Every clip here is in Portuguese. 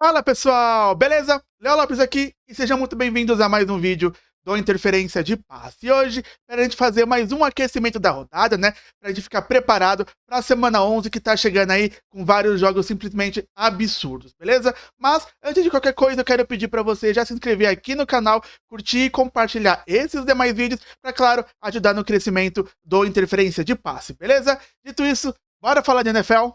Fala pessoal, beleza? Léo Lopes aqui e sejam muito bem-vindos a mais um vídeo do Interferência de Passe. E hoje, para a gente fazer mais um aquecimento da rodada, né? Para a gente ficar preparado para a semana 11 que tá chegando aí com vários jogos simplesmente absurdos, beleza? Mas antes de qualquer coisa, eu quero pedir para você já se inscrever aqui no canal, curtir e compartilhar esses demais vídeos para, claro, ajudar no crescimento do Interferência de Passe, beleza? Dito isso, bora falar de NFL?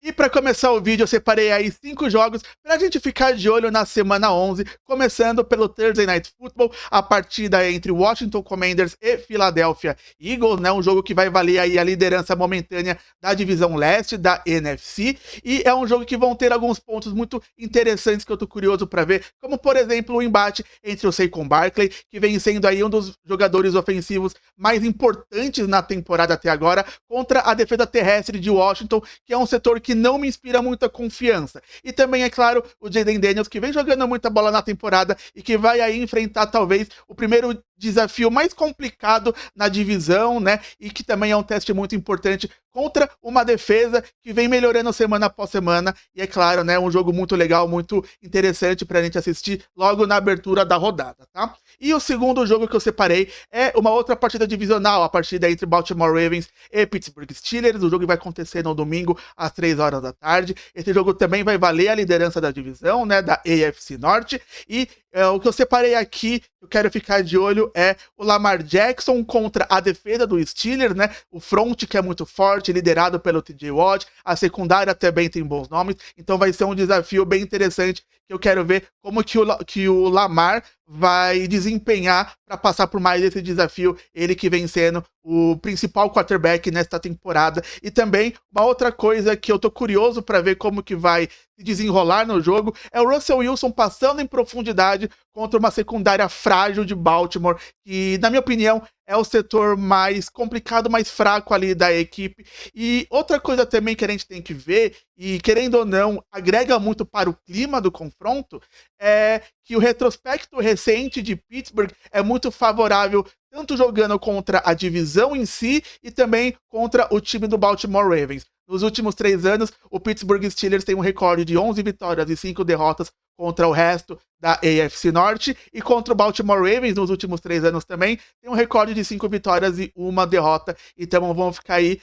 E para começar o vídeo, eu separei aí 5 jogos para a gente ficar de olho na semana 11, começando pelo Thursday Night Football, a partida entre Washington Commanders e Philadelphia Eagles, né? Um jogo que vai valer aí a liderança momentânea da divisão leste da NFC, e é um jogo que vão ter alguns pontos muito interessantes que eu tô curioso para ver, como por exemplo o embate entre o Saquon Barkley, que vem sendo aí um dos jogadores ofensivos mais importantes na temporada até agora, contra a defesa terrestre de Washington, que é um setor que não me inspira muita confiança. E também, é claro, o Jayden Daniels, que vem jogando muita bola na temporada e que vai aí enfrentar talvez o primeiro desafio mais complicado na divisão, né? E que também é um teste muito importante contra uma defesa que vem melhorando semana após semana. E é claro, né? Um jogo muito legal, muito interessante pra gente assistir logo na abertura da rodada, tá? E o segundo jogo que eu separei é uma outra partida divisional, a partida entre Baltimore Ravens e Pittsburgh Steelers. O jogo vai acontecer no domingo às 3 horas da tarde. Esse jogo também vai valer a liderança da divisão, né? Da AFC Norte. E o que eu separei aqui, eu quero ficar de olho, é o Lamar Jackson contra a defesa do Steelers, né? O front que é muito forte, liderado pelo TJ Watt, a secundária também tem bons nomes, então vai ser um desafio bem interessante que eu quero ver como que o Lamar vai desempenhar para passar por mais esse desafio, ele que vem sendo o principal quarterback nesta temporada. E também uma outra coisa que eu tô curioso para ver como que vai se desenrolar no jogo é o Russell Wilson passando em profundidade contra uma secundária frágil de Baltimore, que na minha opinião é o setor mais complicado, mais fraco ali da equipe. E outra coisa também que a gente tem que ver, e querendo ou não, agrega muito para o clima do confronto, é que o retrospecto recente de Pittsburgh é muito favorável, tanto jogando contra a divisão em si e também contra o time do Baltimore Ravens. Nos últimos 3 anos, o Pittsburgh Steelers tem um recorde de 11 vitórias e 5 derrotas contra o resto da AFC Norte, e contra o Baltimore Ravens, nos últimos 3 anos também, tem um recorde de 5 vitórias e 1 derrota. Então vamos ficar aí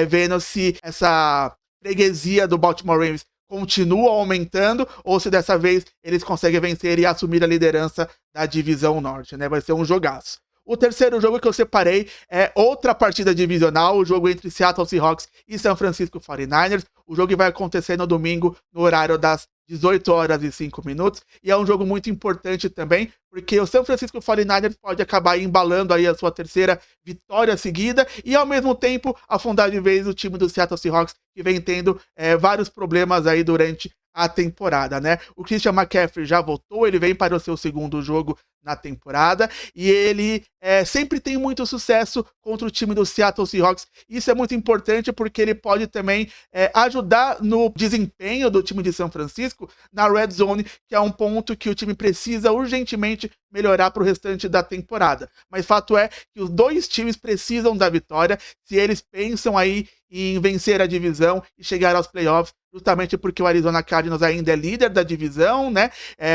vendo se essa freguesia do Baltimore Ravens continua aumentando, ou se dessa vez eles conseguem vencer e assumir a liderança da divisão norte, né? Vai ser um jogaço. O terceiro jogo que eu separei é outra partida divisional, o jogo entre Seattle Seahawks e San Francisco 49ers. O jogo vai acontecer no domingo, no horário das 18 horas e 5 minutos, e é um jogo muito importante também, porque o San Francisco 49ers pode acabar embalando aí a sua terceira vitória seguida, e ao mesmo tempo afundar de vez o time do Seattle Seahawks, que vem tendo vários problemas aí durante a temporada, né? O Christian McCaffrey já voltou, ele vem para o seu segundo jogo na temporada, e ele sempre tem muito sucesso contra o time do Seattle Seahawks. Isso é muito importante porque ele pode também ajudar no desempenho do time de São Francisco na Red Zone, que é um ponto que o time precisa urgentemente melhorar para o restante da temporada. Mas fato é que os dois times precisam da vitória se eles pensam aí em vencer a divisão e chegar aos playoffs, justamente porque o Arizona Cardinals ainda é líder da divisão, né?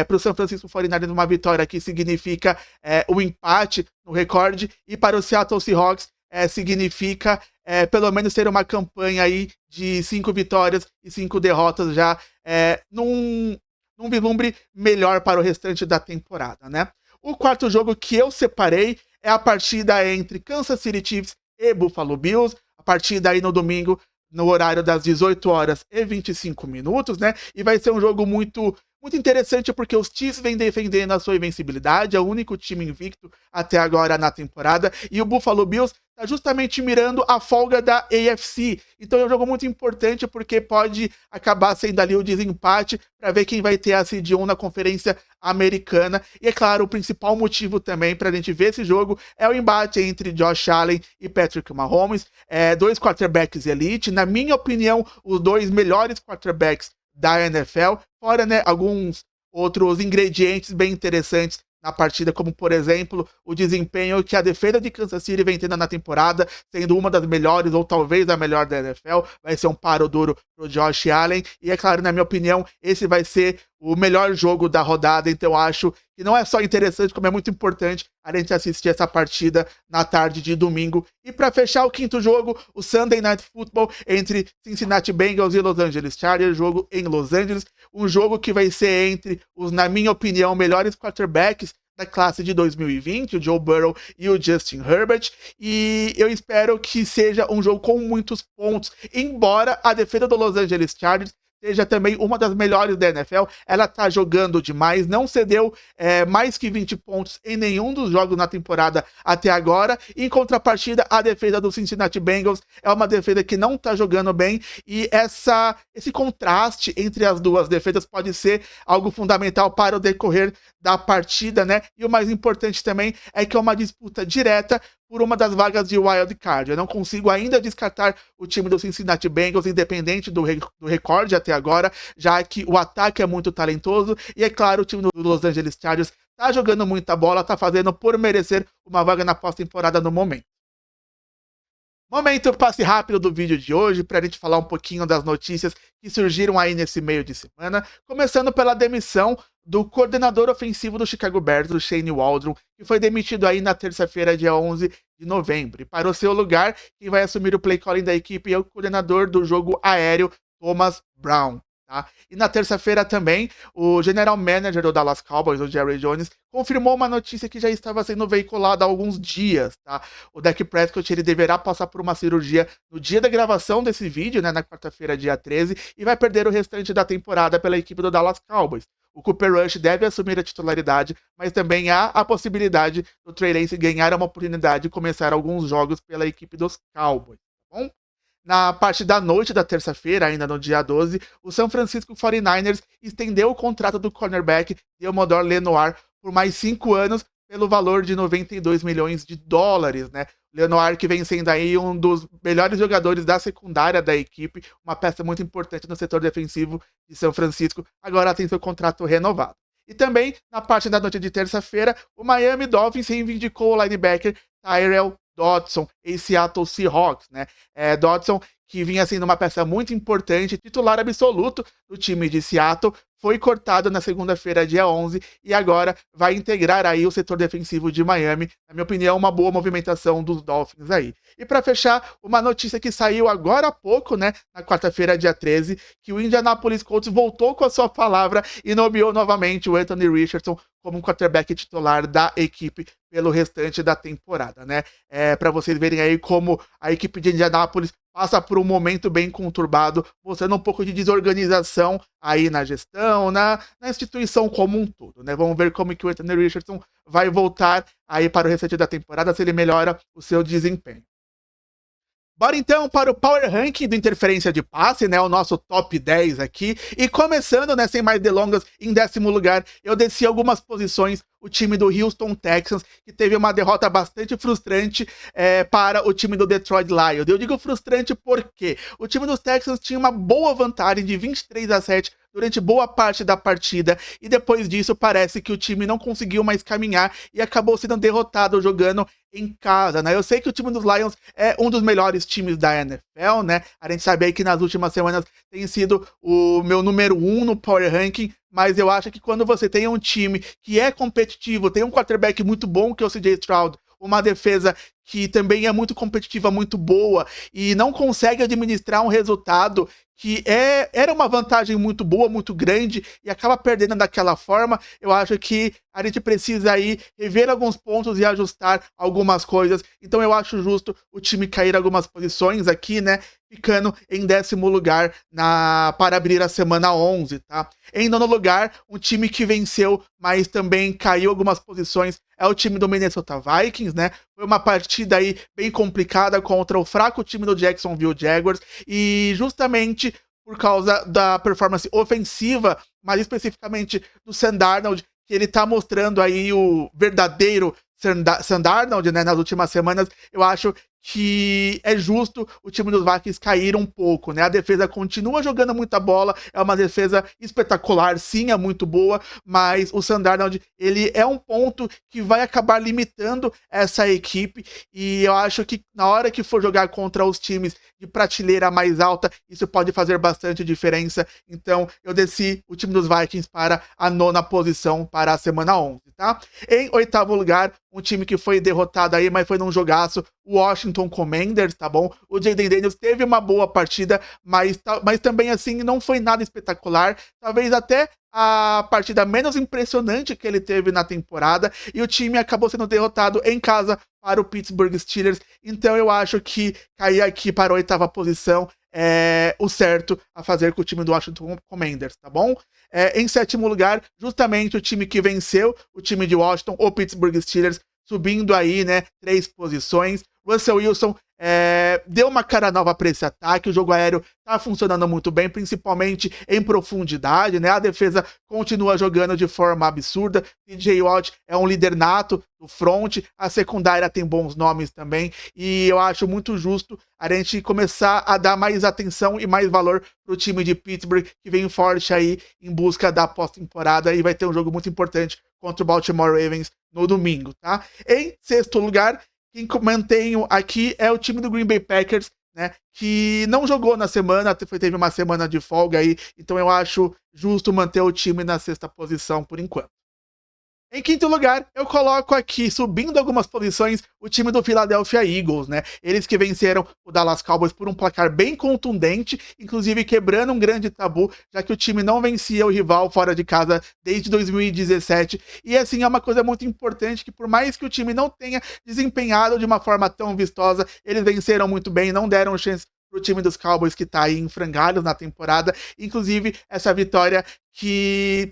Para o San Francisco 49ers, uma vitória aqui significa o empate no recorde, e para o Seattle Seahawks significa pelo menos ter uma campanha aí de 5 vitórias e 5 derrotas já num vislumbre melhor para o restante da temporada, né? O quarto jogo que eu separei é a partida entre Kansas City Chiefs e Buffalo Bills, a partida aí no domingo, no horário das 18 horas e 25 minutos, né? E vai ser um jogo muito interessante porque os Chiefs vêm defendendo a sua invencibilidade, é o único time invicto até agora na temporada, e o Buffalo Bills tá justamente mirando a folga da AFC. Então é um jogo muito importante porque pode acabar sendo ali o desempate para ver quem vai ter a seed 1 na Conferência Americana. E é claro, o principal motivo também para a gente ver esse jogo é o embate entre Josh Allen e Patrick Mahomes, dois quarterbacks elite, na minha opinião, os dois melhores quarterbacks da NFL, fora, né, alguns outros ingredientes bem interessantes na partida, como, por exemplo, o desempenho que a defesa de Kansas City vem tendo na temporada, sendo uma das melhores, ou talvez a melhor da NFL. Vai ser um paro duro pro Josh Allen, e é claro, na minha opinião, esse vai ser o melhor jogo da rodada, então eu acho que não é só interessante, como é muito importante a gente assistir essa partida na tarde de domingo. E para fechar o quinto jogo, o Sunday Night Football entre Cincinnati Bengals e Los Angeles Chargers, jogo em Los Angeles, um jogo que vai ser entre os, na minha opinião, melhores quarterbacks da classe de 2020, o Joe Burrow e o Justin Herbert, e eu espero que seja um jogo com muitos pontos, embora a defesa do Los Angeles Chargers seja também uma das melhores da NFL, ela tá jogando demais, não cedeu mais que 20 pontos em nenhum dos jogos na temporada até agora. Em contrapartida, a defesa do Cincinnati Bengals é uma defesa que não tá jogando bem, e esse contraste entre as duas defesas pode ser algo fundamental para o decorrer da partida, né? E o mais importante também é que é uma disputa direta por uma das vagas de wild card. Eu não consigo ainda descartar o time do Cincinnati Bengals, independente do recorde até agora, já que o ataque é muito talentoso, e é claro, o time do Los Angeles Chargers tá jogando muita bola, tá fazendo por merecer uma vaga na pós-temporada no momento. Momento passe rápido do vídeo de hoje, para a gente falar um pouquinho das notícias que surgiram aí nesse meio de semana, começando pela demissão do coordenador ofensivo do Chicago Bears, o Shane Waldron, que foi demitido aí na terça-feira, dia 11 de novembro. E para o seu lugar, quem vai assumir o play calling da equipe é o coordenador do jogo aéreo, Thomas Brown. Tá? E na terça-feira também, o general manager do Dallas Cowboys, o Jerry Jones, confirmou uma notícia que já estava sendo veiculada há alguns dias. Tá? O Dak Prescott ele deverá passar por uma cirurgia no dia da gravação desse vídeo, né, na quarta-feira, dia 13, e vai perder o restante da temporada pela equipe do Dallas Cowboys. O Cooper Rush deve assumir a titularidade, mas também há a possibilidade do Trey Lance ganhar uma oportunidade de começar alguns jogos pela equipe dos Cowboys. Tá bom? Na parte da noite da terça-feira, ainda no dia 12, o San Francisco 49ers estendeu o contrato do cornerback Deommodore Lenoir por mais 5 anos, pelo valor de 92 milhões de dólares, né? Lenoir, que vem sendo aí um dos melhores jogadores da secundária da equipe, uma peça muito importante no setor defensivo de São Francisco, agora tem seu contrato renovado. E também, na parte da noite de terça-feira, o Miami Dolphins reivindicou o linebacker Tyrell Dodson em Seattle Seahawks, né? Dodson, que vinha sendo uma peça muito importante, titular absoluto do time de Seattle, foi cortado na segunda-feira, dia 11, e agora vai integrar aí o setor defensivo de Miami. Na minha opinião, uma boa movimentação dos Dolphins aí. E para fechar, uma notícia que saiu agora há pouco, né, na quarta-feira, dia 13, que o Indianapolis Colts voltou com a sua palavra e nomeou novamente o Anthony Richardson como um quarterback titular da equipe pelo restante da temporada, né? Para vocês verem aí como a equipe de Indianapolis passa por um momento bem conturbado, mostrando um pouco de desorganização aí na gestão, na instituição como um todo, né? Vamos ver como que o Anthony Richardson vai voltar aí para o restante da temporada, se ele melhora o seu desempenho. Bora então para o Power Ranking do Interferência de Passe, né, o nosso top 10 aqui, e começando, né, sem mais delongas, em 10º lugar, eu desci algumas posições, o time do Houston Texans, que teve uma derrota bastante frustrante para o time do Detroit Lions. Eu digo frustrante porque o time dos Texans tinha uma boa vantagem de 23-7 durante boa parte da partida, e depois disso parece que o time não conseguiu mais caminhar e acabou sendo derrotado jogando em casa, né? Eu sei que o time dos Lions é um dos melhores times da NFL, né? A gente sabe aí que nas últimas semanas tem sido o meu número 1 no Power Ranking, mas eu acho que quando você tem um time que é competitivo, tem um quarterback muito bom, que é o CJ Stroud, uma defesa que também é muito competitiva, muito boa, e não consegue administrar um resultado que era uma vantagem muito boa, muito grande, e acaba perdendo daquela forma, eu acho que a gente precisa aí rever alguns pontos e ajustar algumas coisas. Então eu acho justo o time cair algumas posições aqui, né? Ficando em 10º lugar para abrir a semana 11, tá? Em 9º lugar, um time que venceu, mas também caiu algumas posições, é o time do Minnesota Vikings, né? Foi uma partida aí bem complicada contra o fraco time do Jacksonville Jaguars, e justamente por causa da performance ofensiva, mais especificamente do Sam Darnold, que ele tá mostrando aí o verdadeiro Sam Darnold, né, nas últimas semanas, eu acho que é justo o time dos Vikings cair um pouco, né? A defesa continua jogando muita bola, é uma defesa espetacular, sim, é muito boa, mas o Sam Darnold, ele é um ponto que vai acabar limitando essa equipe, e eu acho que na hora que for jogar contra os times de prateleira mais alta, isso pode fazer bastante diferença. Então, eu desci o time dos Vikings para a 9ª posição para a semana 11, tá? Em 8º lugar, um time que foi derrotado aí, mas foi num jogaço, o Washington Commanders, tá bom? O Jayden Daniels teve uma boa partida, mas também, assim, não foi nada espetacular. Talvez até a partida menos impressionante que ele teve na temporada, e o time acabou sendo derrotado em casa para o Pittsburgh Steelers. Então eu acho que cair aqui para a 8ª posição é o certo a fazer com o time do Washington Commanders, tá bom? Em 7º lugar, justamente o time que venceu o time de Washington, o Pittsburgh Steelers, subindo aí, né, 3 posições. Russell Wilson deu uma cara nova para esse ataque, o jogo aéreo tá funcionando muito bem, principalmente em profundidade, né? A defesa continua jogando de forma absurda. TJ Watt é um líder nato do front, a secundária tem bons nomes também, e eu acho muito justo a gente começar a dar mais atenção e mais valor pro time de Pittsburgh, que vem forte aí em busca da pós-temporada, e vai ter um jogo muito importante contra o Baltimore Ravens no domingo, tá? Em 6º lugar, quem mantenho aqui é o time do Green Bay Packers, né, que não jogou na semana, teve uma semana de folga aí, então eu acho justo manter o time na 6ª posição por enquanto. Em 5º lugar, eu coloco aqui, subindo algumas posições, o time do Philadelphia Eagles, né? Eles que venceram o Dallas Cowboys por um placar bem contundente, inclusive quebrando um grande tabu, já que o time não vencia o rival fora de casa desde 2017. E assim, é uma coisa muito importante, que por mais que o time não tenha desempenhado de uma forma tão vistosa, eles venceram muito bem, não deram chance pro time dos Cowboys, que tá aí em frangalhos na temporada. Inclusive, essa vitória que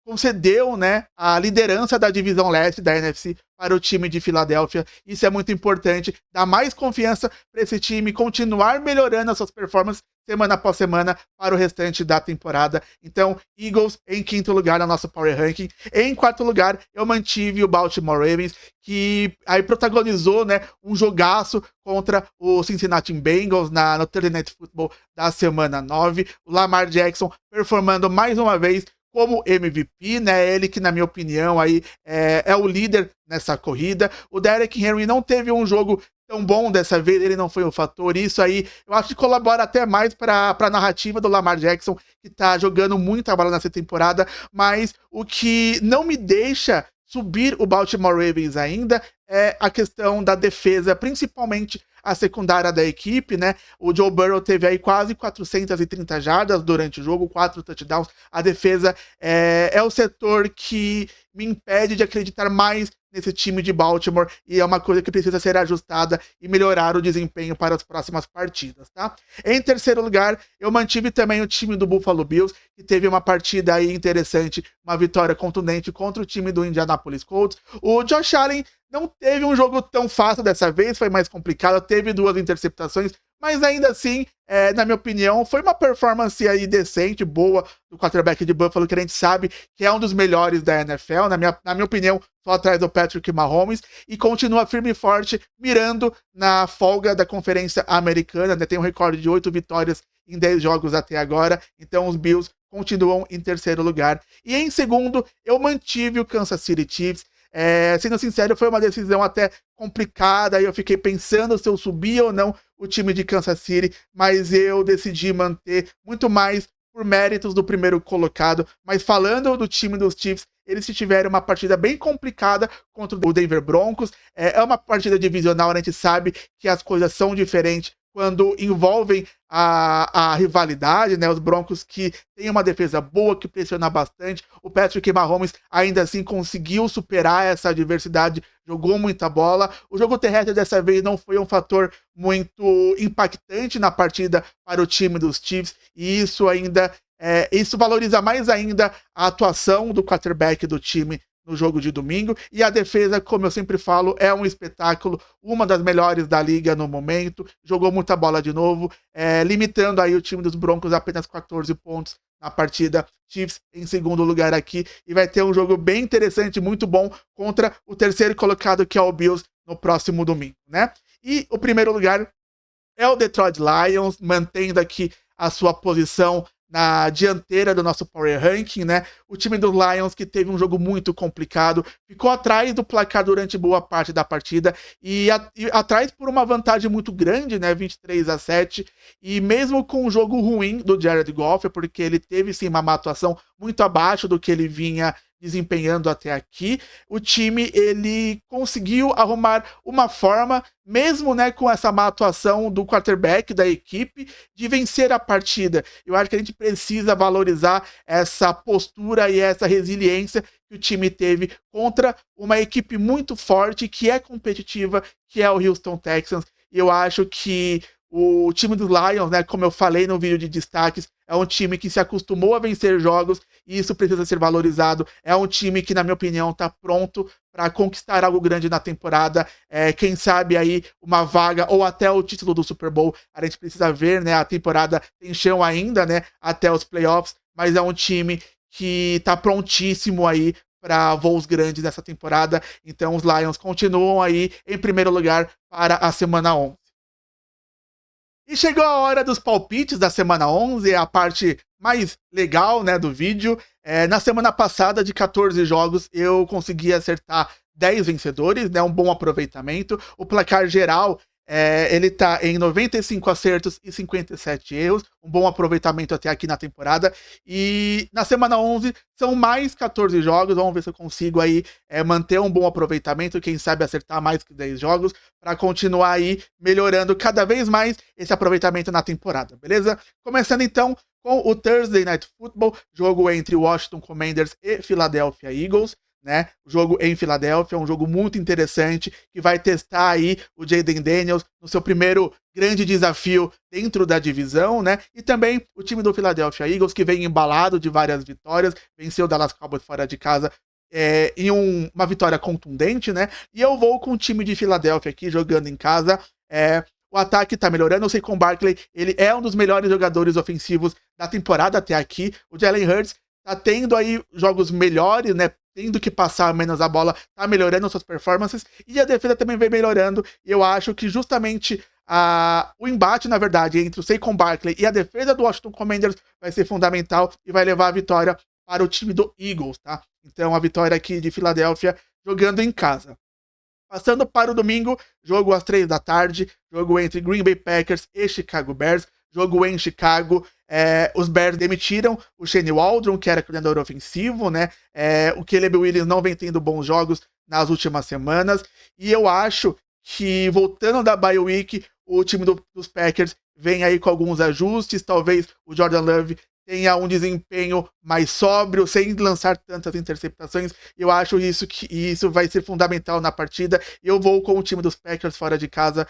concedeu, né, a liderança da divisão leste da NFC para o time de Filadélfia. Isso é muito importante, dá mais confiança para esse time continuar melhorando as suas performances semana após semana para o restante da temporada. Então, Eagles em 5º lugar na nossa Power Ranking. Em 4º lugar, eu mantive o Baltimore Ravens, que aí protagonizou, né, um jogaço contra o Cincinnati Bengals no Thursday Night Football da semana 9. O Lamar Jackson performando mais uma vez como MVP, né? Ele que, na minha opinião, aí é o líder nessa corrida. O Derrick Henry não teve um jogo tão bom dessa vez, ele não foi o fator. Isso aí, eu acho que colabora até mais para a narrativa do Lamar Jackson, que tá jogando muita bola nessa temporada, mas o que não me deixa subir o Baltimore Ravens ainda é a questão da defesa, principalmente a secundária da equipe, né? O Joe Burrow teve aí quase 430 jardas durante o jogo, 4 touchdowns. A defesa é o setor que me impede de acreditar mais nesse time de Baltimore, e é uma coisa que precisa ser ajustada e melhorar o desempenho para as próximas partidas, tá? Em 3º lugar, eu mantive também o time do Buffalo Bills, que teve uma partida aí interessante, uma vitória contundente contra o time do Indianapolis Colts. O Josh Allen não teve um jogo tão fácil dessa vez, foi mais complicado, teve 2 interceptações, mas ainda assim, na minha opinião, foi uma performance aí decente, boa, do quarterback de Buffalo, que a gente sabe que é um dos melhores da NFL, na minha opinião, só atrás do Patrick Mahomes, e continua firme e forte, mirando na folga da Conferência Americana, né? Tem um recorde de 8 vitórias em 10 jogos até agora, então os Bills continuam em 3º lugar. E em 2º, eu mantive o Kansas City Chiefs. Sendo sincero, foi uma decisão até complicada, e eu fiquei pensando se eu subia ou não o time de Kansas City, mas eu decidi manter muito mais por méritos do primeiro colocado. Mas falando do time dos Chiefs, eles tiveram uma partida bem complicada contra o Denver Broncos. É uma partida divisional, a gente sabe que as coisas são diferentes quando envolvem a rivalidade, né? Os Broncos, que tem uma defesa boa, que pressiona bastante. O Patrick Mahomes ainda assim conseguiu superar essa adversidade, jogou muita bola. O jogo terrestre dessa vez não foi um fator muito impactante na partida para o time dos Chiefs, e isso valoriza mais ainda a atuação do quarterback do time no jogo de domingo. E a defesa, como eu sempre falo, é um espetáculo, uma das melhores da liga no momento, jogou muita bola de novo, limitando aí o time dos Broncos a apenas 14 pontos na partida. Chiefs em 2º lugar aqui, e vai ter um jogo bem interessante, muito bom, contra o 3º colocado, que é o Bills, no próximo domingo, né? E o primeiro lugar é o Detroit Lions, mantendo aqui a sua posição na dianteira do nosso Power Ranking, né? O time dos Lions, que teve um jogo muito complicado, ficou atrás do placar durante boa parte da partida e atrás por uma vantagem muito grande, né? 23-7. E mesmo com um jogo ruim do Jared Goff, porque ele teve sim uma atuação muito abaixo do que ele vinha desempenhando até aqui, o time ele conseguiu arrumar uma forma, mesmo, né, com essa má atuação do quarterback da equipe, de vencer a partida. Eu acho que a gente precisa valorizar essa postura e essa resiliência que o time teve contra uma equipe muito forte, que é competitiva, que é o Houston Texans. E eu acho que o time dos Lions, né, como eu falei no vídeo de destaques, é um time que se acostumou a vencer jogos e isso precisa ser valorizado. É um time que, na minha opinião, está pronto para conquistar algo grande na temporada. Quem sabe aí uma vaga ou até o título do Super Bowl. A gente precisa ver, né? A temporada tem chão ainda, né? Até os playoffs, mas é um time que está prontíssimo aí para voos grandes nessa temporada. Então os Lions continuam aí em primeiro lugar para a semana 11. E chegou a hora dos palpites da semana 11, a parte mais legal, né, do vídeo. Na semana passada, de 14 jogos, eu consegui acertar 10 vencedores, né, um bom aproveitamento. O placar geral, ele tá em 95 acertos e 57 erros, um bom aproveitamento até aqui na temporada. E na semana 11 são mais 14 jogos, vamos ver se eu consigo aí manter um bom aproveitamento, quem sabe acertar mais que 10 jogos, para continuar aí melhorando cada vez mais esse aproveitamento na temporada, beleza? Começando então com o Thursday Night Football, jogo entre Washington Commanders e Philadelphia Eagles, né? O jogo em Filadélfia, um jogo muito interessante, que vai testar aí o Jayden Daniels no seu primeiro grande desafio dentro da divisão, né? E também o time do Philadelphia Eagles, que vem embalado de várias vitórias, venceu o Dallas Cowboys fora de casa em uma vitória contundente, né? E eu vou com o time de Filadélfia aqui, jogando em casa. O ataque tá melhorando, o Saquon Barkley, ele é um dos melhores jogadores ofensivos da temporada até aqui. O Jalen Hurts tá tendo aí jogos melhores, né? Tendo que passar menos a bola, tá melhorando suas performances, e a defesa também vem melhorando. E eu acho que justamente o embate, na verdade, entre o Saquon Barkley e a defesa do Washington Commanders vai ser fundamental e vai levar a vitória para o time do Eagles, tá? Então a vitória aqui de Filadélfia jogando em casa. Passando para o domingo, jogo às 3 da tarde, jogo entre Green Bay Packers e Chicago Bears, jogo em Chicago. Os Bears demitiram o Shane Waldron, que era coordenador ofensivo, né? O Caleb Williams não vem tendo bons jogos nas últimas semanas, e eu acho que, voltando da bye week, o time dos Packers vem aí com alguns ajustes, talvez o Jordan Love tenha um desempenho mais sóbrio, sem lançar tantas interceptações. Eu acho que isso vai ser fundamental na partida. Eu vou com o time dos Packers fora de casa,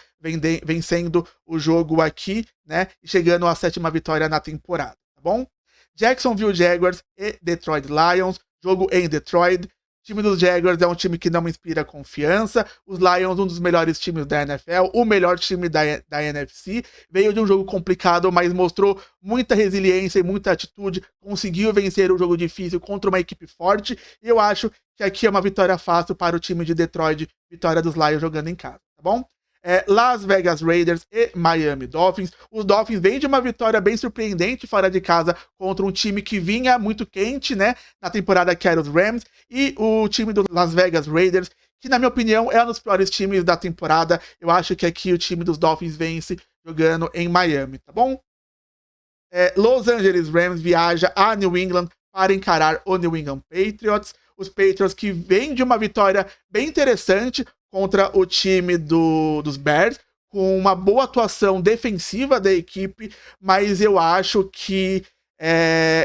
vencendo o jogo aqui, né? E chegando à 7ª vitória na temporada, tá bom? Jacksonville Jaguars e Detroit Lions, jogo em Detroit. O time dos Jaguars é um time que não me inspira confiança. Os Lions, um dos melhores times da NFL, o melhor time da NFC. Veio de um jogo complicado, mas mostrou muita resiliência e muita atitude. Conseguiu vencer um jogo difícil contra uma equipe forte. E eu acho que aqui é uma vitória fácil para o time de Detroit. Vitória dos Lions jogando em casa, tá bom? Las Vegas Raiders e Miami Dolphins. Os Dolphins vêm de uma vitória bem surpreendente fora de casa contra um time que vinha muito quente, né, na temporada, que era os Rams, e o time do Las Vegas Raiders, que na minha opinião é um dos piores times da temporada. Eu acho que aqui o time dos Dolphins vence jogando em Miami, tá bom? Los Angeles Rams viaja a New England para encarar o New England Patriots. Os Patriots que vêm de uma vitória bem interessante contra o time dos Bears, com uma boa atuação defensiva da equipe, mas eu acho que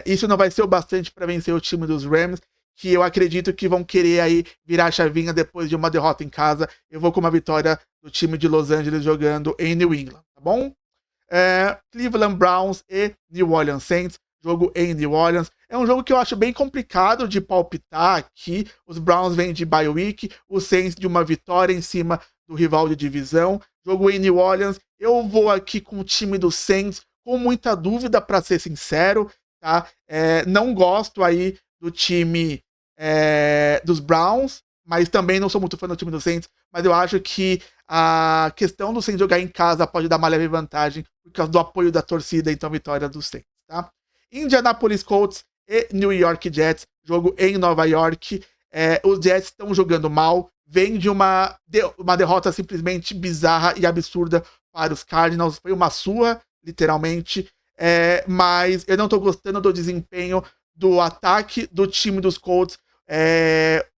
isso não vai ser o bastante para vencer o time dos Rams, que eu acredito que vão querer aí virar a chavinha depois de uma derrota em casa. Eu vou com uma vitória do time de Los Angeles jogando em New England, tá bom? Cleveland Browns e New Orleans Saints, jogo em New Orleans. É um jogo que eu acho bem complicado de palpitar aqui. Os Browns vêm de bye week, os Saints de uma vitória em cima do rival de divisão. Jogo em New Orleans, eu vou aqui com o time dos Saints, com muita dúvida, para ser sincero, tá? Não gosto aí do time dos Browns, mas também não sou muito fã do time dos Saints, mas eu acho que a questão do Saints jogar em casa pode dar uma leve vantagem por causa do apoio da torcida, então vitória dos Saints, tá? Indianapolis Colts e New York Jets, jogo em Nova York. Os Jets estão jogando mal, vem de uma derrota simplesmente bizarra e absurda para os Cardinals, foi uma surra, literalmente, mas eu não tô gostando do desempenho do ataque do time dos Colts.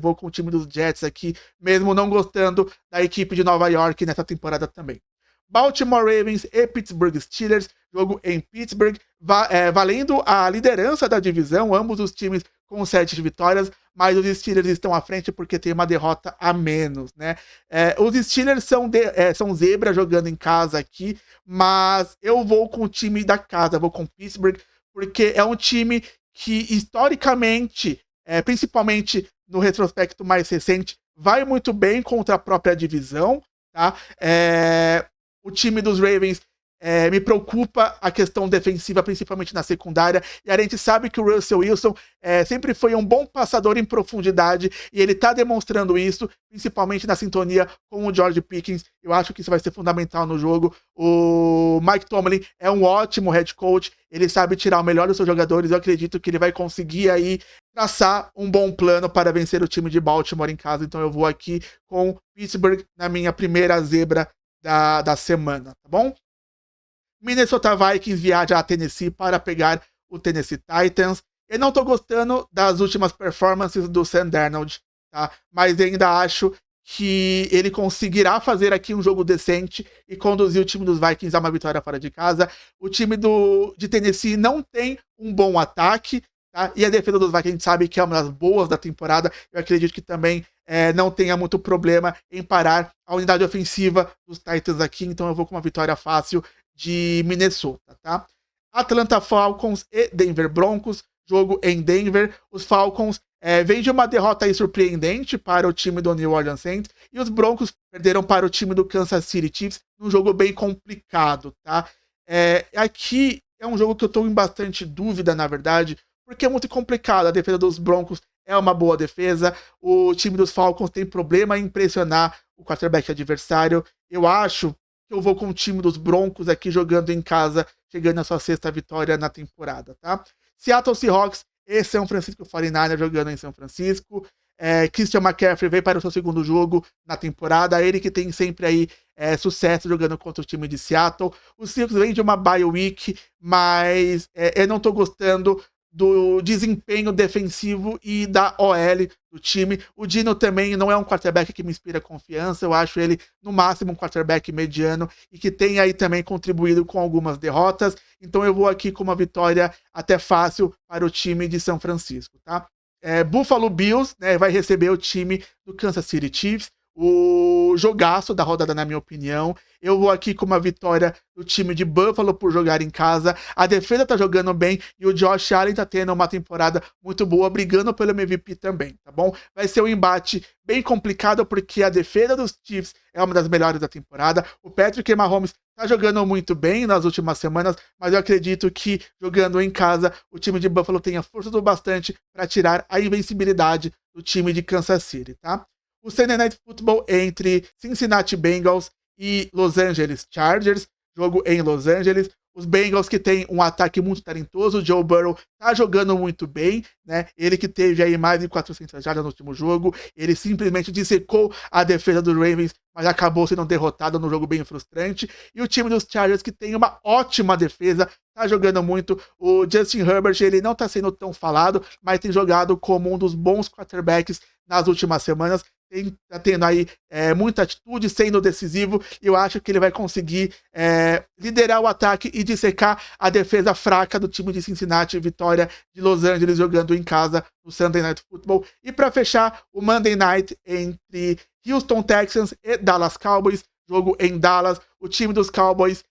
Vou com o time dos Jets aqui, mesmo não gostando da equipe de Nova York nessa temporada também. Baltimore Ravens e Pittsburgh Steelers, jogo em Pittsburgh, valendo a liderança da divisão, ambos os times com 7 vitórias, mas os Steelers estão à frente porque tem uma derrota a menos, né? Os Steelers são zebra jogando em casa aqui, mas eu vou com o time da casa, vou com Pittsburgh, porque é um time que historicamente, principalmente no retrospecto mais recente, vai muito bem contra a própria divisão, tá? O time dos Ravens me preocupa a questão defensiva, principalmente na secundária, e a gente sabe que o Russell Wilson sempre foi um bom passador em profundidade, e ele tá demonstrando isso, principalmente na sintonia com o George Pickens. Eu acho que isso vai ser fundamental no jogo. O Mike Tomlin é um ótimo head coach, ele sabe tirar o melhor dos seus jogadores, eu acredito que ele vai conseguir aí traçar um bom plano para vencer o time de Baltimore em casa, então eu vou aqui com Pittsburgh na minha primeira zebra da semana, tá bom? Minnesota Vikings viaja a Tennessee para pegar o Tennessee Titans. Eu não tô gostando das últimas performances do Sam Darnold, tá? Mas ainda acho que ele conseguirá fazer aqui um jogo decente e conduzir o time dos Vikings a uma vitória fora de casa. O time de Tennessee não tem um bom ataque, tá? E a defesa dos Vikings a gente sabe que é uma das boas da temporada. Eu acredito que também não tenha muito problema em parar a unidade ofensiva dos Titans aqui, então eu vou com uma vitória fácil de Minnesota, tá? Atlanta Falcons e Denver Broncos, jogo em Denver. Os Falcons vêm de uma derrota aí surpreendente para o time do New Orleans Saints, e os Broncos perderam para o time do Kansas City Chiefs, num jogo bem complicado, tá? Aqui é um jogo que eu estou em bastante dúvida, na verdade, porque é muito complicado. A defesa dos Broncos é uma boa defesa, o time dos Falcons tem problema em pressionar o quarterback adversário. Eu acho que eu vou com o time dos Broncos aqui jogando em casa, chegando à sua 6ª vitória na temporada, tá? Seattle Seahawks e São Francisco 49ers jogando em São Francisco. Christian McCaffrey veio para o seu 2º jogo na temporada, ele que tem sempre aí sucesso jogando contra o time de Seattle. O Seahawks vem de uma bye week, mas eu não tô gostando do desempenho defensivo e da OL do time. O Dino também não é um quarterback que me inspira confiança, eu acho ele no máximo um quarterback mediano e que tem aí também contribuído com algumas derrotas, então eu vou aqui com uma vitória até fácil para o time de São Francisco, tá? Buffalo Bills, né, vai receber o time do Kansas City Chiefs, o jogaço da rodada, na minha opinião. Eu vou aqui com uma vitória do time de Buffalo por jogar em casa. A defesa tá jogando bem e o Josh Allen tá tendo uma temporada muito boa, brigando pelo MVP também, tá bom? Vai ser um embate bem complicado porque a defesa dos Chiefs é uma das melhores da temporada. O Patrick Mahomes tá jogando muito bem nas últimas semanas, mas eu acredito que jogando em casa o time de Buffalo tenha força o bastante para tirar a invencibilidade do time de Kansas City, tá? O Sunday Night Football entre Cincinnati Bengals e Los Angeles Chargers, jogo em Los Angeles. Os Bengals que tem um ataque muito talentoso, o Joe Burrow tá jogando muito bem, né? Ele que teve aí mais de 400 jardas no último jogo, ele simplesmente dissecou a defesa dos Ravens, mas acabou sendo derrotado num jogo bem frustrante. E o time dos Chargers que tem uma ótima defesa, tá jogando muito. O Justin Herbert, ele não tá sendo tão falado, mas tem jogado como um dos bons quarterbacks nas últimas semanas. Tá tendo aí muita atitude, sendo decisivo, e eu acho que ele vai conseguir liderar o ataque e dissecar a defesa fraca do time de Cincinnati. Vitória de Los Angeles jogando em casa no Sunday Night Football. E para fechar, o Monday Night entre Houston Texans e Dallas Cowboys, jogo em Dallas. O time dos Cowboys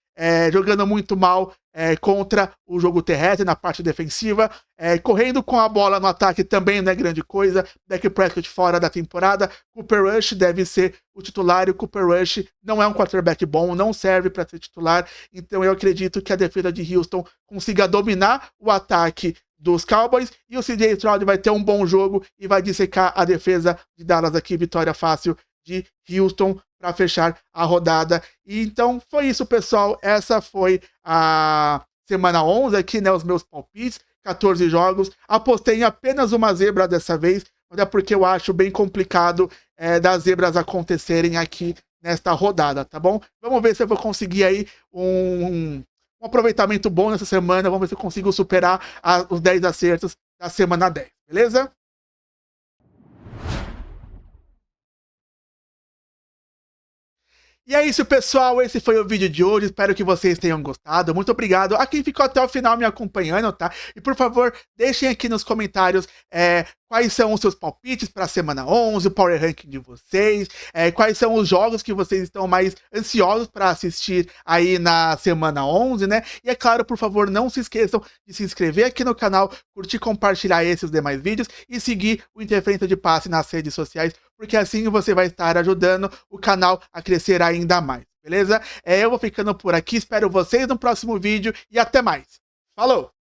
jogando muito mal contra o jogo terrestre na parte defensiva, correndo com a bola no ataque também não é grande coisa. Dak Prescott fora da temporada, Cooper Rush deve ser o titular, e o Cooper Rush não é um quarterback bom, não serve para ser titular, então eu acredito que a defesa de Houston consiga dominar o ataque dos Cowboys, e o CJ Stroud vai ter um bom jogo e vai dissecar a defesa de Dallas aqui. Vitória fácil de Houston para fechar a rodada. E então foi isso, pessoal. Essa foi a semana 11 aqui, né, os meus palpites, 14 jogos. Apostei em apenas uma zebra dessa vez, mas é porque eu acho bem complicado das zebras acontecerem aqui nesta rodada, tá bom? Vamos ver se eu vou conseguir aí um aproveitamento bom nessa semana. Vamos ver se eu consigo superar os 10 acertos da semana 10, beleza? E é isso, pessoal. Esse foi o vídeo de hoje. Espero que vocês tenham gostado. Muito obrigado a quem ficou até o final me acompanhando, tá? E por favor, deixem aqui nos comentários quais são os seus palpites para a semana 11, o Power Ranking de vocês, quais são os jogos que vocês estão mais ansiosos para assistir aí na semana 11, né? E é claro, por favor, não se esqueçam de se inscrever aqui no canal, curtir, compartilhar esses demais vídeos e seguir o Interferência de Passe nas redes sociais, porque assim você vai estar ajudando o canal a crescer ainda mais, beleza? Eu vou ficando por aqui, espero vocês no próximo vídeo e até mais. Falou!